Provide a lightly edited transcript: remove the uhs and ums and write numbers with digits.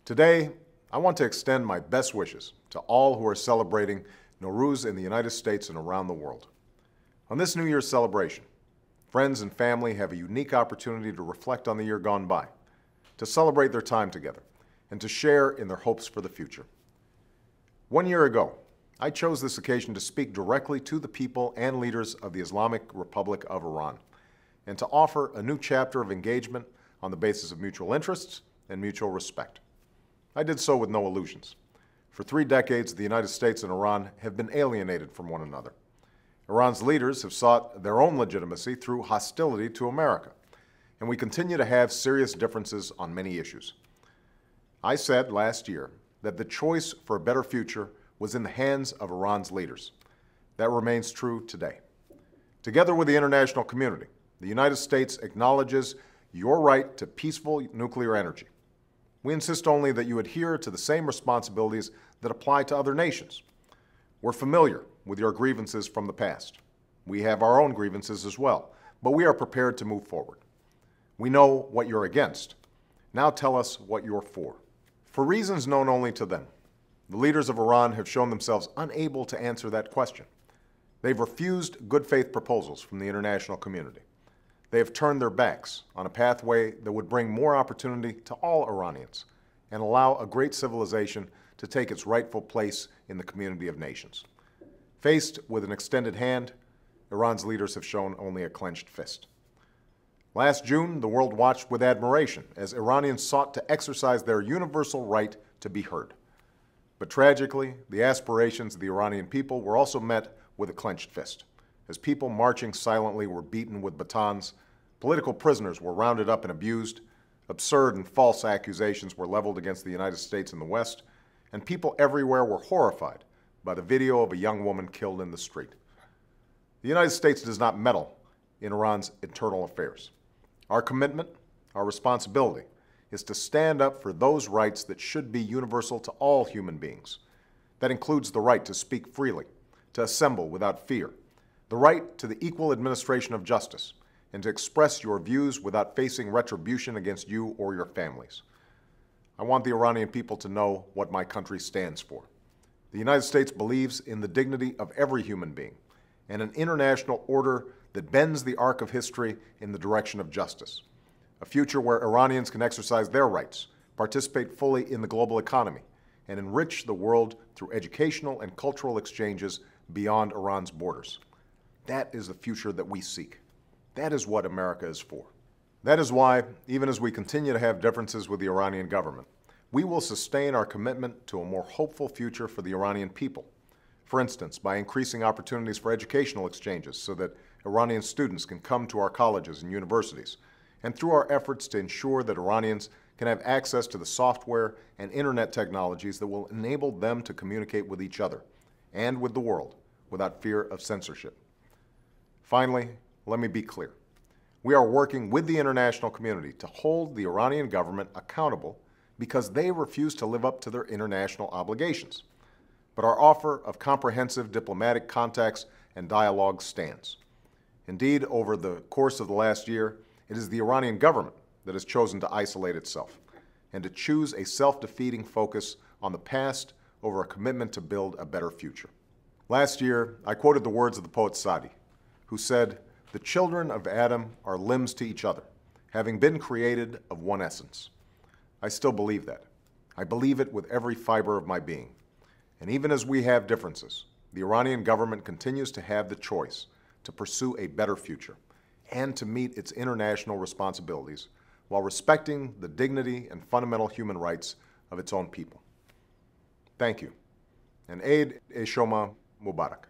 Today, I want to extend my best wishes to all who are celebrating Nowruz in the United States and around the world. On this New Year's celebration, friends and family have a unique opportunity to reflect on the year gone by, to celebrate their time together, and to share in their hopes for the future. 1 year ago, I chose this occasion to speak directly to the people and leaders of the Islamic Republic of Iran, and to offer a new chapter of engagement on the basis of mutual interests and mutual respect. I did so with no illusions. For 3 decades, the United States and Iran have been alienated from one another. Iran's leaders have sought their own legitimacy through hostility to America, and we continue to have serious differences on many issues. I said last year that the choice for a better future was in the hands of Iran's leaders. That remains true today. Together with the international community, the United States acknowledges your right to peaceful nuclear energy. We insist only that you adhere to the same responsibilities that apply to other nations. We're familiar with your grievances from the past. We have our own grievances as well, but we are prepared to move forward. We know what you're against. Now tell us what you're for. For reasons known only to them, the leaders of Iran have shown themselves unable to answer that question. They've refused good faith proposals from the international community. They have turned their backs on a pathway that would bring more opportunity to all Iranians and allow a great civilization to take its rightful place in the community of nations. Faced with an extended hand, Iran's leaders have shown only a clenched fist. Last June, the world watched with admiration as Iranians sought to exercise their universal right to be heard. But tragically, the aspirations of the Iranian people were also met with a clenched fist. As people marching silently were beaten with batons, political prisoners were rounded up and abused, absurd and false accusations were leveled against the United States and the West, and people everywhere were horrified by the video of a young woman killed in the street. The United States does not meddle in Iran's internal affairs. Our commitment, our responsibility, is to stand up for those rights that should be universal to all human beings. That includes the right to speak freely, to assemble without fear, the right to the equal administration of justice, and to express your views without facing retribution against you or your families. I want the Iranian people to know what my country stands for. The United States believes in the dignity of every human being and an international order that bends the arc of history in the direction of justice. A future where Iranians can exercise their rights, participate fully in the global economy, and enrich the world through educational and cultural exchanges beyond Iran's borders. That is the future that we seek. That is what America is for. That is why, even as we continue to have differences with the Iranian government, we will sustain our commitment to a more hopeful future for the Iranian people. For instance, by increasing opportunities for educational exchanges so that Iranian students can come to our colleges and universities, and through our efforts to ensure that Iranians can have access to the software and internet technologies that will enable them to communicate with each other and with the world without fear of censorship. Finally, let me be clear. We are working with the international community to hold the Iranian government accountable because they refuse to live up to their international obligations. But our offer of comprehensive diplomatic contacts and dialogue stands. Indeed, over the course of the last year, it is the Iranian government that has chosen to isolate itself and to choose a self-defeating focus on the past over a commitment to build a better future. Last year, I quoted the words of the poet Sadi, who said, "The children of Adam are limbs to each other, having been created of one essence." I still believe that. I believe it with every fiber of my being. And even as we have differences, the Iranian government continues to have the choice to pursue a better future and to meet its international responsibilities while respecting the dignity and fundamental human rights of its own people. Thank you, and Eid e Shoma Mubarak.